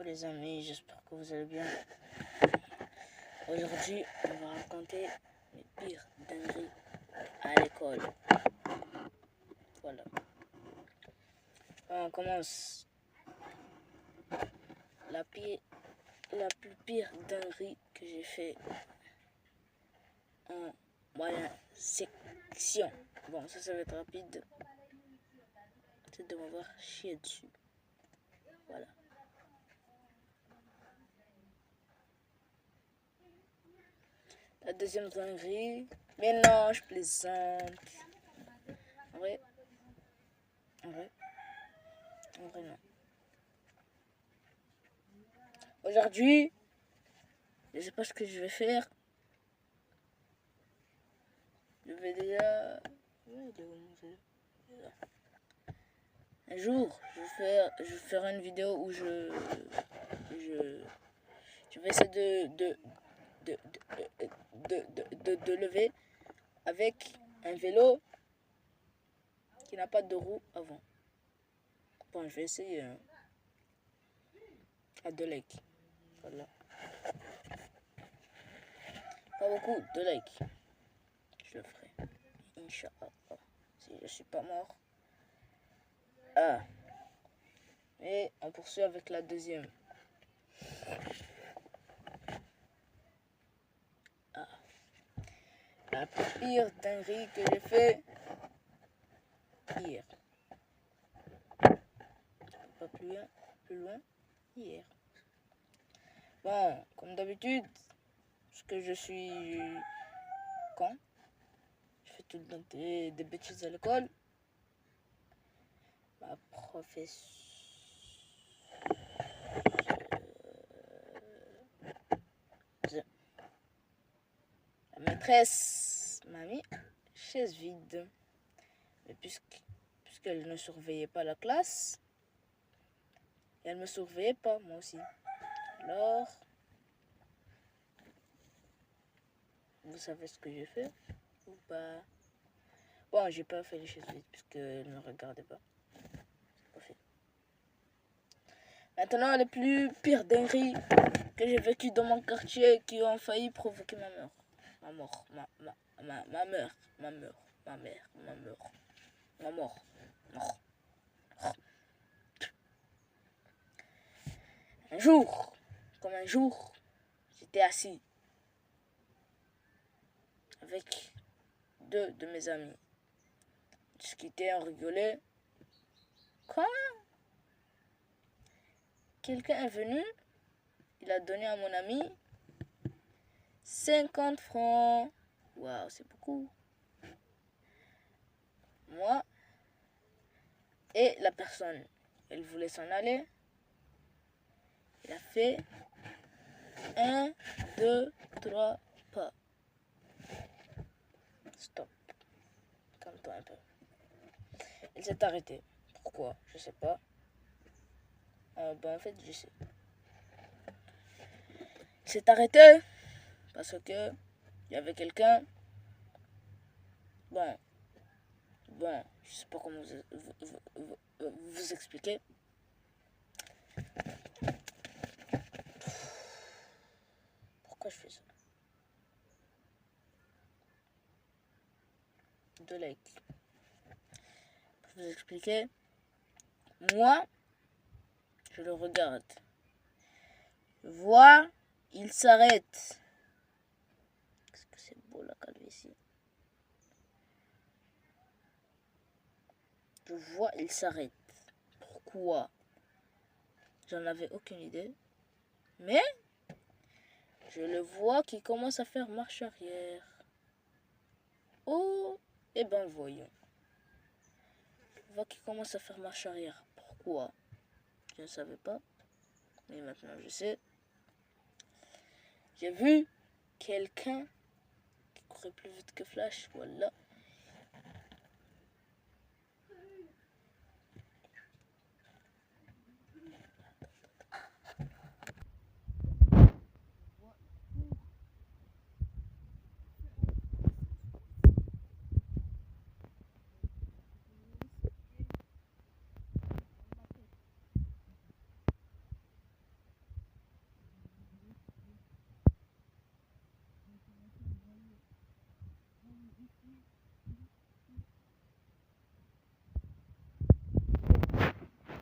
Coucou les amis, j'espère que vous allez bien. Aujourd'hui, on va raconter les pires dingueries à l'école. Voilà. On commence. La plus pire dinguerie que j'ai fait en moyenne section. Bon, ça va être rapide. C'est de m'avoir chié dessus. Voilà. La deuxième dinguerie. Mais non, je plaisante. En vrai, non. Aujourd'hui, je sais pas ce que je vais faire. Je vais déjà... Un jour, je vais faire une vidéo où je vais essayer de lever avec un vélo qui n'a pas de roue avant. Bon, je vais essayer à 2 likes. Voilà. Pas beaucoup, 2 likes. Je le ferai. Inch'Allah. Si je suis pas mort. Et on poursuit avec la deuxième. La pire dinguerie que j'ai fait hier. Pas plus loin, hier. Bon, comme d'habitude, parce que je suis con, je fais tout le temps des bêtises à l'école. Ma professeure, la maîtresse m'a mis chaise vide. Mais puisqu'elle ne surveillait pas la classe, et elle me surveillait pas, moi aussi. Alors, vous savez ce que j'ai fait ou pas? Bon, j'ai pas fait les chaises vides puisqu'elle ne me regardait pas. C'est pas fait. Maintenant, les plus pires dingueries que j'ai vécues dans mon quartier qui ont failli provoquer ma mort. Ma mort. Un jour, j'étais assis avec 2 de mes amis. On discutait, on rigolait. Quand quelqu'un est venu, il a donné à mon ami 50 francs. Waouh, c'est beaucoup. Moi et la personne, elle voulait s'en aller. Il a fait 1, 2, 3 pas. Stop. Calme-toi un peu. Elle s'est arrêtée. Pourquoi? Je sais pas. En fait, je sais. Elle s'est arrêtée parce que il y avait quelqu'un. Bon, je sais pas comment vous expliquer. Pourquoi je fais ça? 2 likes. Pour vous expliquer, moi, je le regarde. Je vois, il s'arrête. Qu'est-ce que c'est beau la calvitie. Je vois, il s'arrête. Pourquoi? J'en avais aucune idée. Mais je le vois qui commence à faire marche arrière. Oh, eh ben voyons. Je vois qu'il commence à faire marche arrière. Pourquoi? Je ne savais pas. Mais maintenant je sais. J'ai vu quelqu'un qui courait plus vite que Flash. Voilà.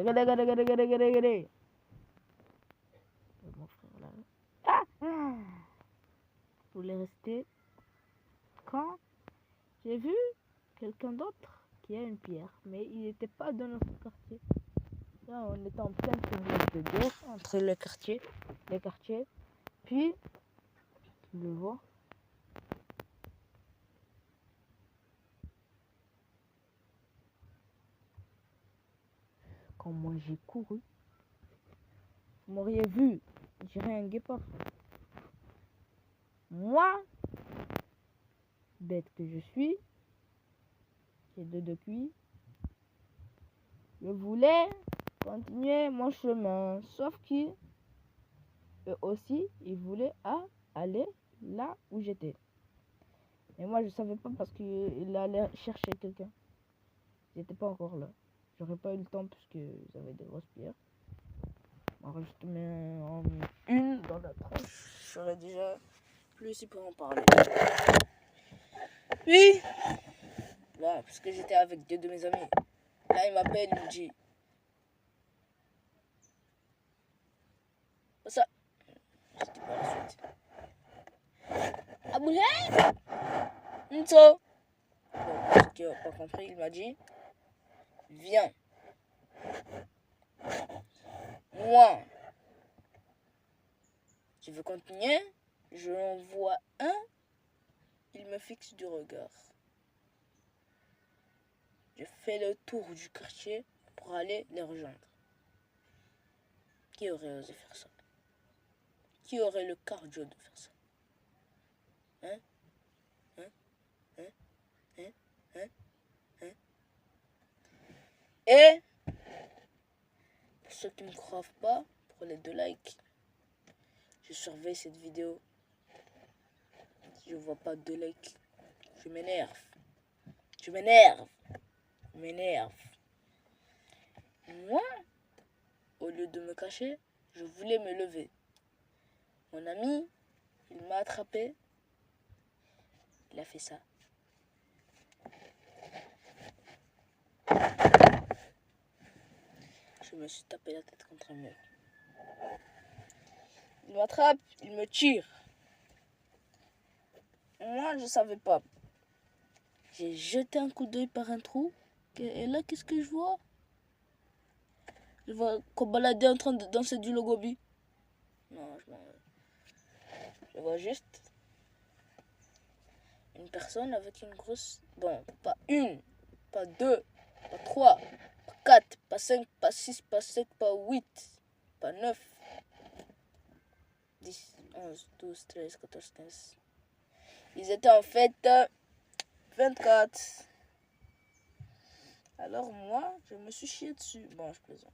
Regardez. Mon frère là. Je voulais rester quand j'ai vu quelqu'un d'autre qui a une pierre, mais il n'était pas dans notre quartier. Là, on était en pleine période de guerre entre les quartiers. Puis, tu le vois. Quand moi j'ai couru, vous m'auriez vu, j'irais un guépard. Moi, bête que je suis, j'ai deux cuits, je voulais continuer mon chemin, sauf qu'eux aussi, ils voulaient aller là où j'étais. Et moi, je savais pas parce qu'il allait chercher quelqu'un. J'étais pas encore là. J'aurais pas eu le temps parce qu'ils avaient des grosses pierres. Alors, je te mets en une dans la tranche. Je serais déjà plus ici pour en parler. Puis, là, parce que j'étais avec deux de mes amis. Là, il m'appelle, il me dit. Ça. C'était pas la suite. Aboulay Nso. Bon, ce qui n'a pas compris, il m'a dit. Viens. Moi. Tu veux continuer? Je l'envoie un. Il me fixe du regard. Je fais le tour du quartier pour aller les rejoindre. Qui aurait osé faire ça? Qui aurait le cardio de faire ça? Et pour ceux qui ne me croient pas, pour les 2 likes, je surveille cette vidéo. Si je vois pas 2 likes, je m'énerve. Moi, au lieu de me cacher, je voulais me lever. Mon ami, il m'a attrapé. Il a fait ça. Je me suis tapé la tête contre un mur. Il m'attrape, il me tire. Moi, je savais pas. J'ai jeté un coup d'œil par un trou. Et là, qu'est-ce que je vois? Je vois Kobalade en train de danser du logobi. Non, je vois juste une personne avec une grosse... Bon, pas une, pas 2, pas 3, pas 4, pas 5, pas 6, pas 7, pas 8, pas 9, 10, 11, 12, 13, 14, 15. Ils étaient en fait 24. Alors moi, je me suis chié dessus. Bon, je plaisante.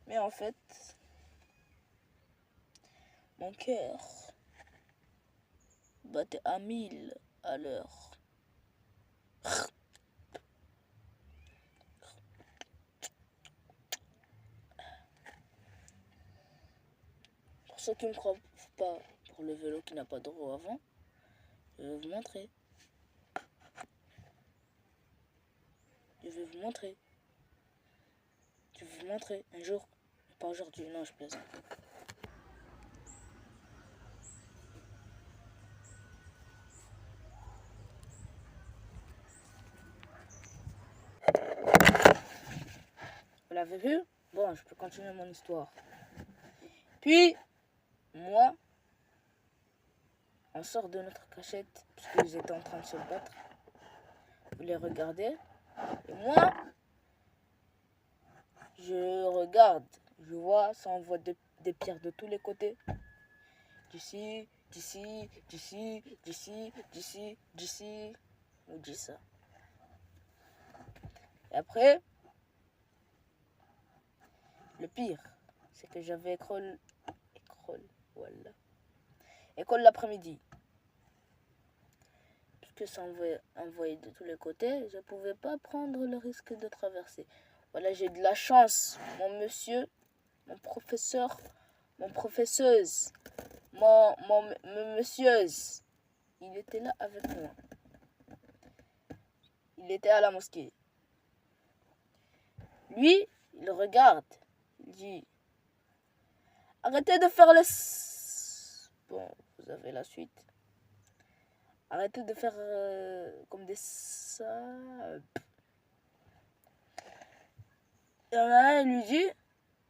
Mais en fait, mon cœur battait à 1000 à l'heure. Pour ceux qui ne me croient pas pour le vélo qui n'a pas de roue avant, je vais vous montrer. Je vais vous montrer un jour. Pas aujourd'hui, non, je plaisante. Vous l'avez vu? Bon, je peux continuer mon histoire. Puis, moi, on sort de notre cachette, puisqu'ils étaient en train de se battre. Vous les regardez. Et moi, je regarde. Je vois, ça envoie des pierres de tous les côtés. D'ici. On dit ça. Et après, le pire, c'est que j'avais école l'après-midi. Puisque ça envoyait de tous les côtés, je ne pouvais pas prendre le risque de traverser. Voilà, j'ai de la chance. Mon monsieur, mon professeur, mon professeuse, mon monsieuse, il était là avec moi. Il était à la mosquée. Lui, Il regarde. Il dit, arrêtez de faire les... Bon, vous avez la suite. Arrêtez de faire comme des sapes. Il y en a un, il lui dit,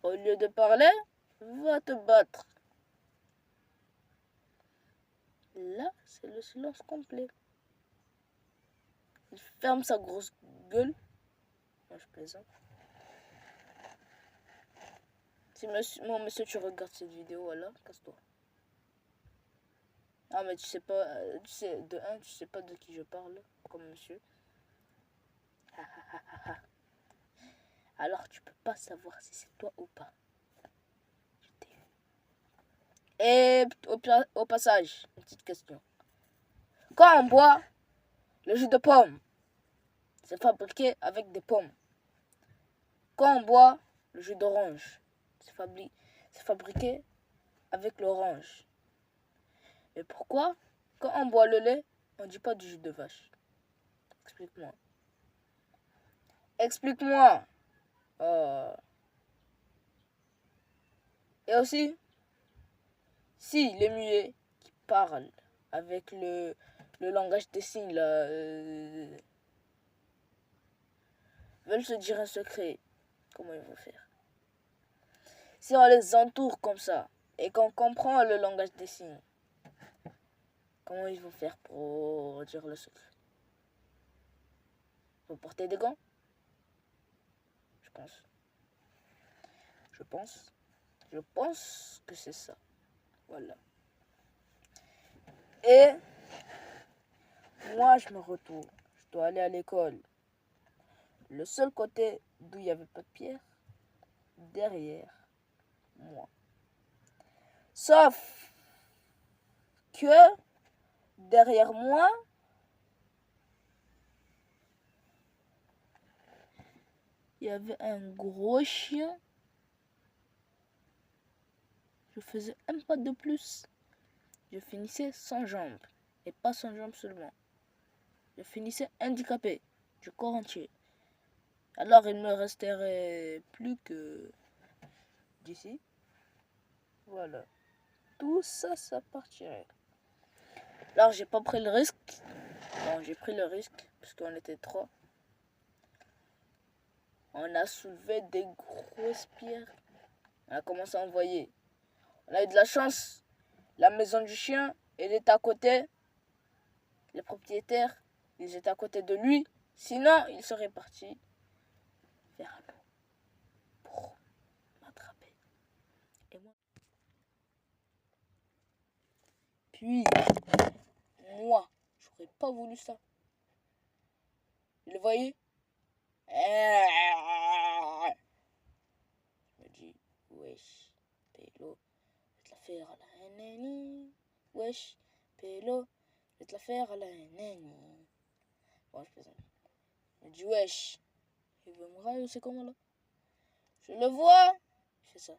au lieu de parler, va te battre. Là, c'est le silence complet. Il ferme sa grosse gueule. Moi, je plaisante. Si monsieur, tu regardes cette vidéo, voilà, casse-toi. Ah, mais tu sais pas, tu sais, de un, tu sais pas de qui je parle, comme monsieur. Alors, tu peux pas savoir si c'est toi ou pas. Et au passage, une petite question. Quand on boit le jus de pomme, c'est fabriqué avec des pommes. Quand on boit le jus d'orange, c'est fabriqué avec l'orange. Mais pourquoi, quand on boit le lait, on ne dit pas du jus de vache? Explique-moi. Explique-moi. Et aussi, si les muets qui parlent avec le langage des signes là, veulent se dire un secret, comment ils vont faire? Si on les entoure comme ça et qu'on comprend le langage des signes, comment ils vont faire pour dire le secret? Ils vont porter des gants? Je pense que c'est ça. Voilà. Et moi, je me retourne. Je dois aller à l'école. Le seul côté d'où il n'y avait pas de pierre, derrière moi. Sauf que derrière moi, il y avait un gros chien. Je faisais un pas de plus. Je finissais sans jambes. Et pas sans jambes seulement. Je finissais handicapé du corps entier. Alors il me resterait plus que d'ici. Voilà. Tout ça, ça partirait. Alors j'ai pas pris le risque. Non, j'ai pris le risque parce qu'on était trois. On a soulevé des grosses pierres. On a commencé à envoyer. On a eu de la chance. La maison du chien, elle est à côté. Les propriétaires, ils étaient à côté de lui. Sinon, il serait parti vers nous pour m'attraper. Et moi. Puis, moi, j'aurais pas voulu ça. Vous le voyez? Je me dis, wesh, Pélo, je vais te la faire à la nani. Wesh, Pélo, je vais te la faire à la nani. Bon, je plaisante. Je me dis, wesh, il veut me railler, c'est comment là? Je le vois, je fais ça.